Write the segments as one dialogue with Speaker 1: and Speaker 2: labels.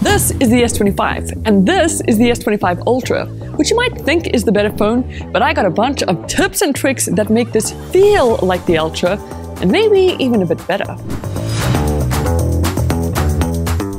Speaker 1: This is the S25, and this is the S25 Ultra, which you might think is the better phone, but I got a bunch of tips and tricks that make this feel like the Ultra, and maybe even a bit better.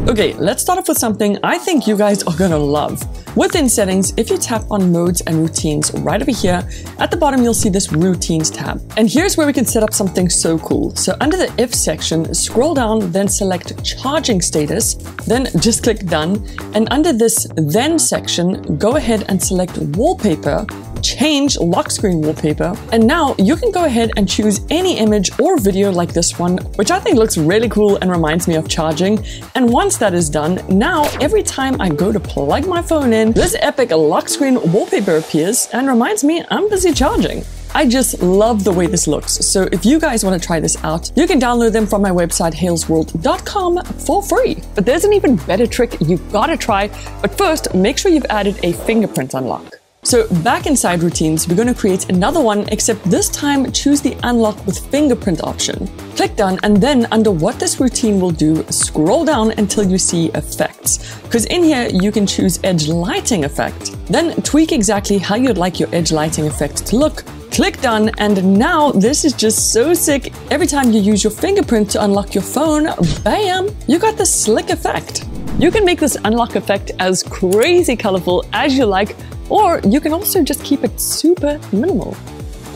Speaker 1: Okay, let's start off with something I think you guys are gonna love. Within settings, if you tap on modes and routines right over here, at the bottom you'll see this routines tab. And here's where we can set up something so cool. So under the if section, scroll down, then select charging status, then just click done. And under this then section, go ahead and select wallpaper, change lock screen wallpaper, and now you can go ahead and choose any image or video like this one, which I think looks really cool and reminds me of charging. And once that is done, now every time I go to plug my phone in, this epic lock screen wallpaper appears and reminds me I'm busy charging. I just love the way this looks, so if you guys want to try this out, you can download them from my website haylsworld.com for free. But there's an even better trick you've got to try, but first make sure you've added a fingerprint unlock. So back inside routines, we're going to create another one, except this time choose the unlock with fingerprint option. Click done, and then under what this routine will do, scroll down until you see effects. Because in here, you can choose edge lighting effect. Then tweak exactly how you'd like your edge lighting effect to look. Click done, and now this is just so sick. Every time you use your fingerprint to unlock your phone, bam, you got this slick effect. You can make this unlock effect as crazy colorful as you like, or you can also just keep it super minimal.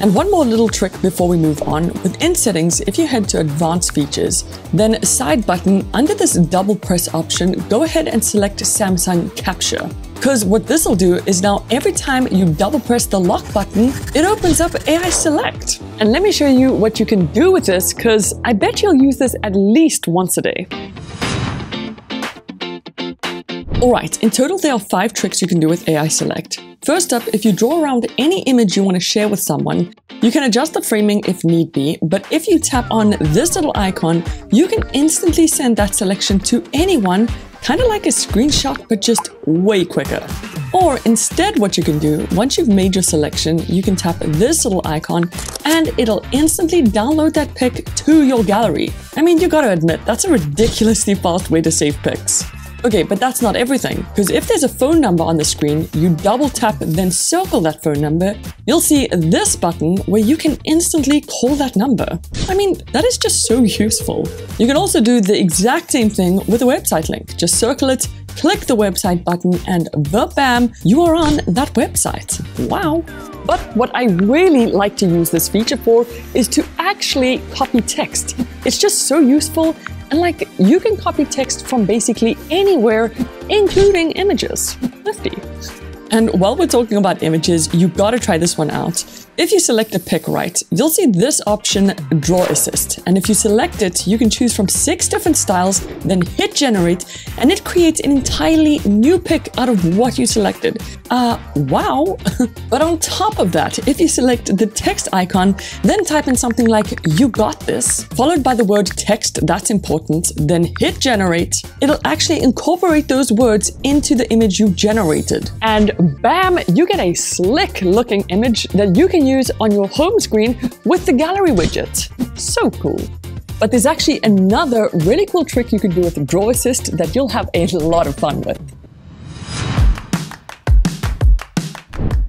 Speaker 1: And one more little trick before we move on. Within settings, if you head to advanced features, then side button, under this double press option, go ahead and select Samsung Capture. Because what this will do is now every time you double press the lock button, it opens up AI Select. And let me show you what you can do with this, because I bet you'll use this at least once a day. Alright, in total there are 5 tricks you can do with AI Select. First up, if you draw around any image you want to share with someone, you can adjust the framing if need be, but if you tap on this little icon, you can instantly send that selection to anyone, kind of like a screenshot, but just way quicker. Or instead what you can do, once you've made your selection, you can tap this little icon and it'll instantly download that pic to your gallery. I mean, you gotta admit, that's a ridiculously fast way to save pics. Okay, but that's not everything, because if there's a phone number on the screen, you double tap then circle that phone number, you'll see this button where you can instantly call that number. I mean, that is just so useful. You can also do the exact same thing with a website link. Just circle it, click the website button, and bam, you are on that website. Wow. But what I really like to use this feature for is to actually copy text. It's just so useful. And like, you can copy text from basically anywhere, including images. Nifty. And while we're talking about images, you gotta try this one out. If you select a pic right, you'll see this option, Draw Assist. And if you select it, you can choose from 6 different styles, then hit generate, and it creates an entirely new pic out of what you selected. Wow. But on top of that, if you select the text icon, then type in something like, "You got this," followed by the word text that's important, then hit generate, it'll actually incorporate those words into the image you generated. And bam, you get a slick looking image that you can use on your home screen with the gallery widget. So cool. But there's actually another really cool trick you can do with Draw Assist that you'll have a lot of fun with.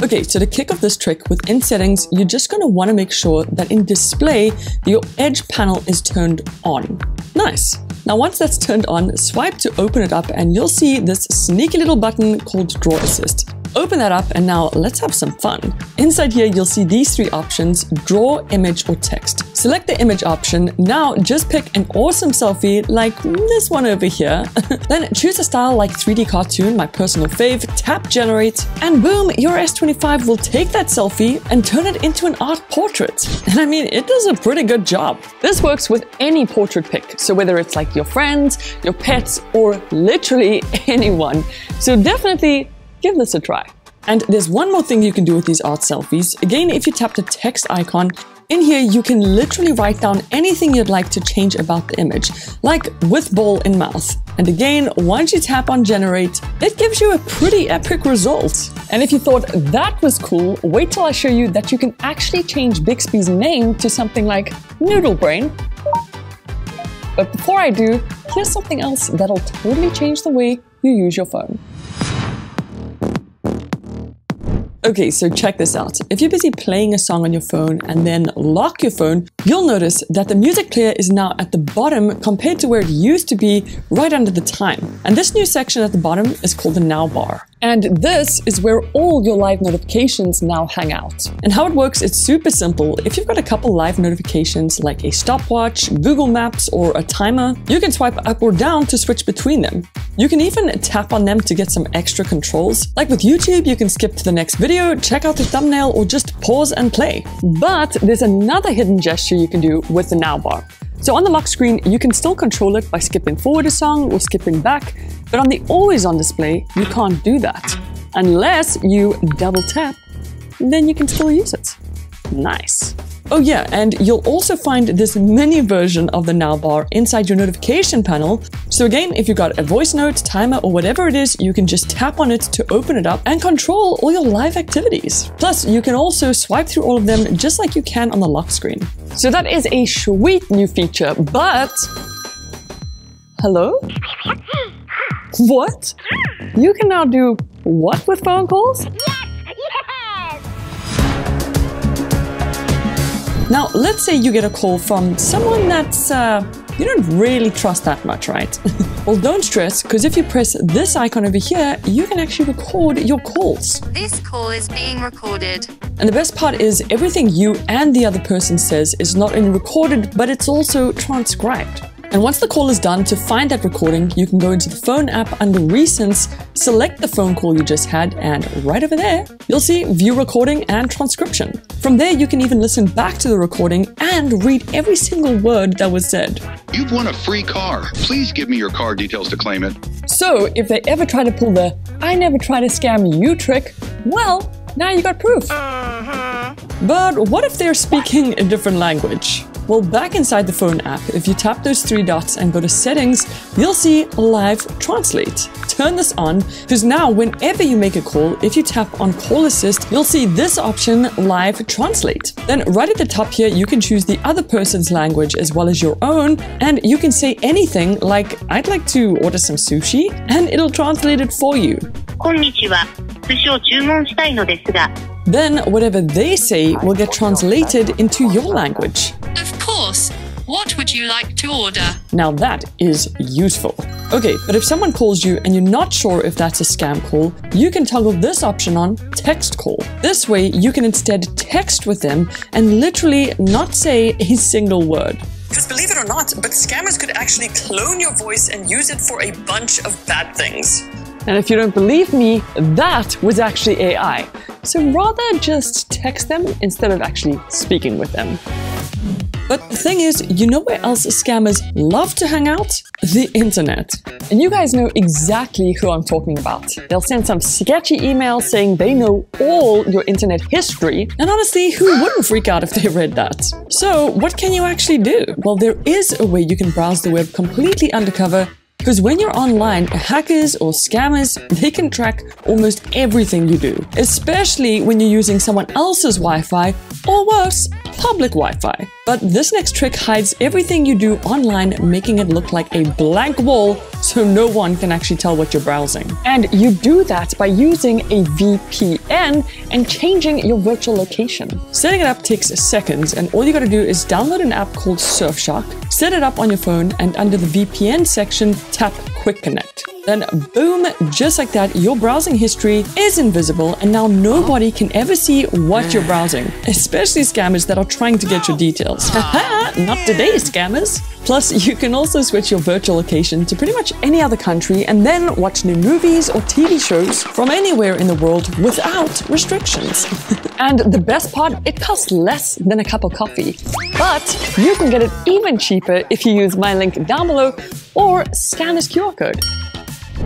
Speaker 1: Okay, so to kick off this trick, within settings, you're just going to want to make sure that in display, your edge panel is turned on. Nice. Now once that's turned on, swipe to open it up and you'll see this sneaky little button called Draw Assist. Open that up and now let's have some fun. Inside here, you'll see these 3 options, draw, image, or text. Select the image option. Now just pick an awesome selfie like this one over here. Then choose a style like 3D cartoon, my personal fave, tap generate, and boom, your S25 will take that selfie and turn it into an art portrait. And I mean, it does a pretty good job. This works with any portrait pic. So whether it's like your friends, your pets, or literally anyone. So definitely give this a try. And there's one more thing you can do with these art selfies. Again, if you tap the text icon, in here you can literally write down anything you'd like to change about the image, like with ball in mouth. And again, once you tap on generate, it gives you a pretty epic result. And if you thought that was cool, wait till I show you that you can actually change Bixby's name to something like Noodle Brain. But before I do, here's something else that'll totally change the way you use your phone. Okay, so check this out. If you're busy playing a song on your phone and then lock your phone, you'll notice that the music player is now at the bottom compared to where it used to be right under the time. And this new section at the bottom is called the Now bar. And this is where all your live notifications now hang out. And how it works, it's super simple. If you've got a couple live notifications like a stopwatch, Google Maps, or a timer, you can swipe up or down to switch between them. You can even tap on them to get some extra controls. Like with YouTube, you can skip to the next video, check out the thumbnail, or just pause and play. But there's another hidden gesture you can do with the Now bar. So on the lock screen, you can still control it by skipping forward a song or skipping back, but on the always on display, you can't do that. Unless you double tap, then you can still use it. Nice. Oh yeah, and you'll also find this mini version of the Now bar inside your notification panel. So again, if you've got a voice note, timer, or whatever it is, you can just tap on it to open it up and control all your live activities. Plus, you can also swipe through all of them just like you can on the lock screen. So that is a sweet new feature, but... Hello? What? You can now do what with phone calls? Now, let's say you get a call from someone that's, you don't really trust that much, right? Well, don't stress, because if you press this icon over here, you can actually record your calls.
Speaker 2: This call is being recorded.
Speaker 1: And the best part is everything you and the other person says is not only recorded, but it's also transcribed. And once the call is done, to find that recording, you can go into the phone app under Recents, select the phone call you just had, and right over there, you'll see View Recording and Transcription. From there, you can even listen back to the recording and read every single word that was said.
Speaker 3: You've won a free car. Please give me your car details to claim it.
Speaker 1: So, if they ever try to pull the "I never try to scam you" trick, well, now you got proof. But what if they're speaking a different language? Well, back inside the phone app, if you tap those three dots and go to Settings, you'll see Live Translate. Turn this on, because now whenever you make a call, if you tap on Call Assist, you'll see this option, Live Translate. Then right at the top here, you can choose the other person's language as well as your own, and you can say anything like, "I'd like to order some sushi," and it'll translate it for you.
Speaker 4: こんにちは。寿司を注文したいのですが。
Speaker 1: Then whatever they say will get translated into your language.
Speaker 2: Of course. What would you like to order?
Speaker 1: Now that is useful. Okay, but if someone calls you and you're not sure if that's a scam call, you can toggle this option on Text Call. This way, you can instead text with them and literally not say a single word. Because believe it or not, but scammers could actually clone your voice and use it for a bunch of bad things. And if you don't believe me, that was actually AI. So rather just text them instead of actually speaking with them. But the thing is, you know where else scammers love to hang out? The internet. And you guys know exactly who I'm talking about. They'll send some sketchy email saying they know all your internet history. And honestly, who wouldn't freak out if they read that? So what can you actually do? Well, there is a way you can browse the web completely undercover. Because when you're online, hackers or scammers, they can track almost everything you do, especially when you're using someone else's Wi-Fi or worse, public Wi-Fi. But this next trick hides everything you do online, making it look like a blank wall so no one can actually tell what you're browsing. And you do that by using a VPN and changing your virtual location. Setting it up takes seconds, and all you gotta do is download an app called Surfshark, set it up on your phone, and under the VPN section, tap Quick Connect. Then boom, just like that, your browsing history is invisible and now nobody can ever see what you're browsing, especially scammers that are trying to get your details. Haha, not today, scammers. Plus, you can also switch your virtual location to pretty much any other country and then watch new movies or TV shows from anywhere in the world without restrictions. And the best part, it costs less than a cup of coffee. But you can get it even cheaper if you use my link down below or scan this QR code.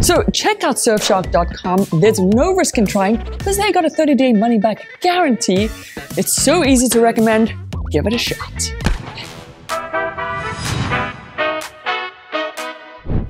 Speaker 1: So check out surfshark.com. There's no risk in trying because they got a 30-day money-back guarantee. It's so easy to recommend. Give it a shot.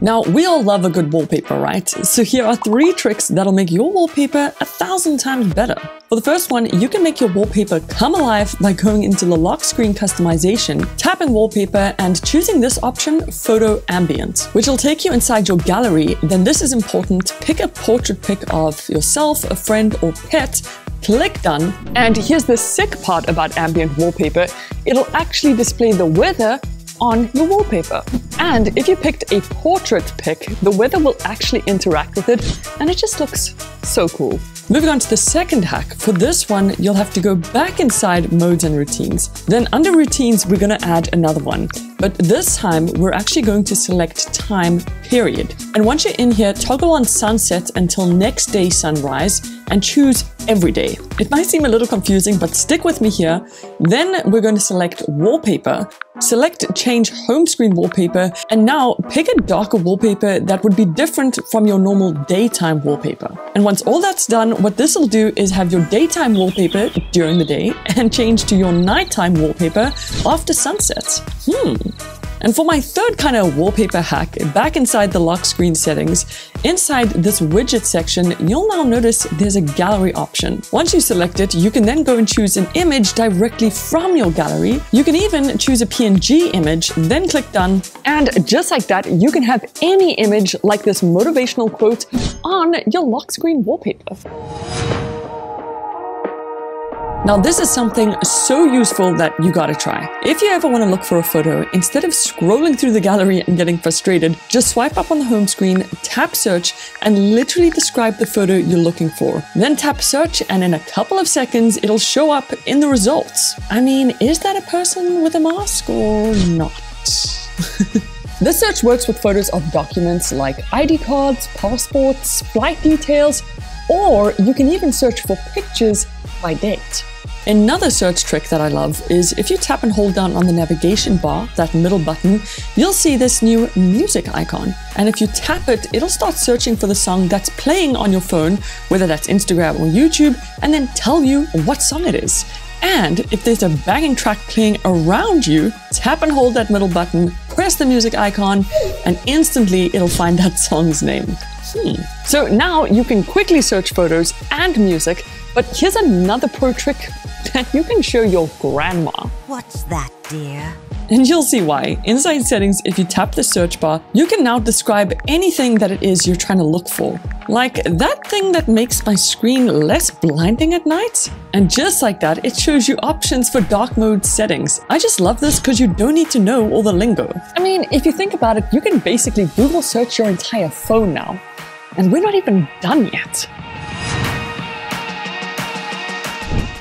Speaker 1: Now, we all love a good wallpaper, right? So here are 3 tricks that'll make your wallpaper 1,000 times better. For the first one, you can make your wallpaper come alive by going into the lock screen customization, tapping wallpaper and choosing this option, photo ambient, which will take you inside your gallery. Then this is important. Pick a portrait pic of yourself, a friend or pet, click done. And here's the sick part about ambient wallpaper. It'll actually display the weather on your wallpaper. And if you picked a portrait pic, the weather will actually interact with it, and it just looks so cool. Moving on to the second hack. For this one, you'll have to go back inside modes and routines. Then under routines, we're going to add another one. But this time, we're actually going to select time period. And once you're in here, toggle on sunset until next day sunrise and choose every day. It might seem a little confusing, but stick with me here. Then we're going to select wallpaper, select change home screen wallpaper, and now pick a darker wallpaper that would be different from your normal daytime wallpaper. And once all that's done, what this will do is have your daytime wallpaper during the day and change to your nighttime wallpaper after sunset. And for my third kind of wallpaper hack, back inside the lock screen settings, inside this widget section, you'll now notice there's a gallery option. Once you select it, you can then go and choose an image directly from your gallery. You can even choose a PNG image, then click done. And just like that, you can have any image like this motivational quote on your lock screen wallpaper. Now this is something so useful that you gotta try. If you ever want to look for a photo, instead of scrolling through the gallery and getting frustrated, just swipe up on the home screen, tap search, and literally describe the photo you're looking for. Then tap search, and in a couple of seconds, it'll show up in the results. I mean, is that a person with a mask or not? This search works with photos of documents like ID cards, passports, flight details, or you can even search for pictures by date. Another search trick that I love is if you tap and hold down on the navigation bar, that middle button, you'll see this new music icon. And if you tap it, it'll start searching for the song that's playing on your phone, whether that's Instagram or YouTube, and then tell you what song it is. And if there's a banging track playing around you, tap and hold that middle button, press the music icon, and instantly it'll find that song's name. So now you can quickly search photos and music, but here's another pro trick that you can show your grandma.
Speaker 5: What's that, dear?
Speaker 1: And you'll see why. Inside settings, if you tap the search bar, you can now describe anything that it is you're trying to look for. Like that thing that makes my screen less blinding at night. And just like that, it shows you options for dark mode settings. I just love this because you don't need to know all the lingo. I mean, if you think about it, you can basically Google search your entire phone now. And we're not even done yet.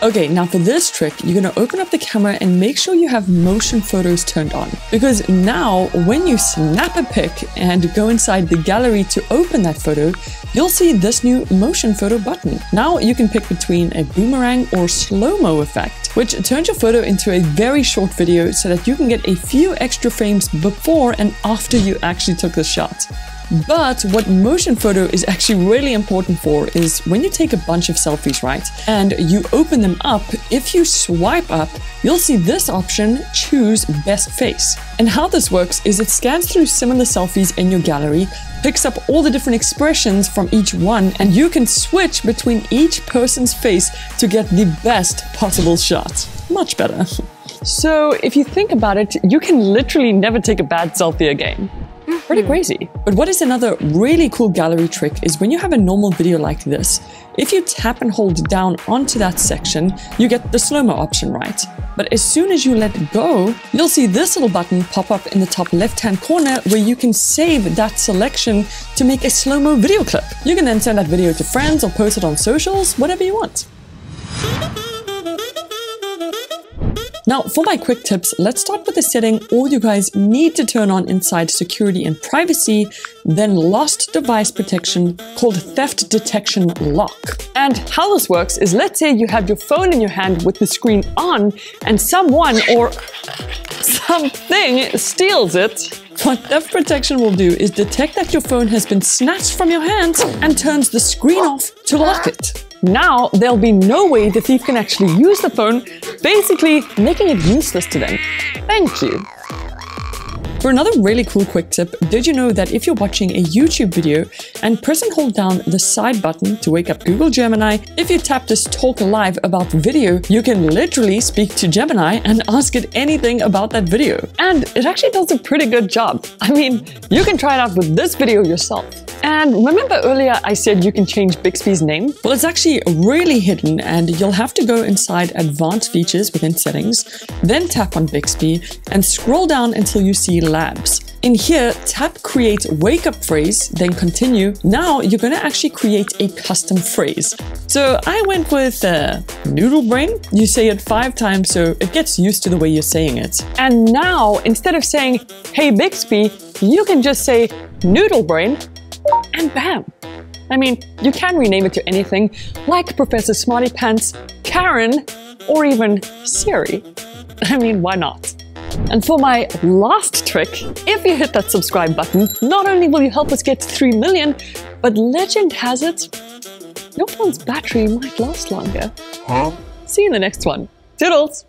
Speaker 1: Okay, now for this trick, you're going to open up the camera and make sure you have motion photos turned on. Because now, when you snap a pic and go inside the gallery to open that photo, you'll see this new motion photo button. Now you can pick between a boomerang or slow-mo effect, which turns your photo into a very short video so that you can get a few extra frames before and after you actually took the shot. But what motion photo is actually really important for is when you take a bunch of selfies, right? And you open them up, if you swipe up, you'll see this option, choose best face. And how this works is it scans through similar selfies in your gallery, picks up all the different expressions from each one, and you can switch between each person's face to get the best possible shot. Much better. So if you think about it, you can literally never take a bad selfie again. Pretty crazy. But what is another really cool gallery trick is when you have a normal video like this, if you tap and hold down onto that section, you get the slow-mo option, right? But as soon as you let go, you'll see this little button pop up in the top left-hand corner where you can save that selection to make a slow-mo video clip. You can then send that video to friends or post it on socials, whatever you want. Now, for my quick tips, let's start with the setting all you guys need to turn on inside security and privacy, then lost device protection called theft detection lock. And how this works is, let's say you have your phone in your hand with the screen on and someone or something steals it. What theft protection will do is detect that your phone has been snatched from your hands and turns the screen off to lock it. Now, there'll be no way the thief can actually use the phone, basically making it useless to them. Thank you. For another really cool quick tip, did you know that if you're watching a YouTube video and press and hold down the side button to wake up Google Gemini, if you tap this talk live about the video, you can literally speak to Gemini and ask it anything about that video. And it actually does a pretty good job. I mean, you can try it out with this video yourself. And remember earlier I said you can change Bixby's name? Well, it's actually really hidden and you'll have to go inside Advanced Features within Settings, then tap on Bixby and scroll down until you see Labs. In here, tap Create Wake Up Phrase, then Continue. Now you're going to actually create a custom phrase. So I went with Noodle Brain. You say it 5 times so it gets used to the way you're saying it. And now, instead of saying, "Hey Bixby," you can just say Noodle Brain and bam! I mean, you can rename it to anything like Professor Smarty Pants, Karen, or even Siri. I mean, why not? And for my last trick, if you hit that subscribe button, not only will you help us get to 3 million, but legend has it, your phone's battery might last longer. See you in the next one. Toodles!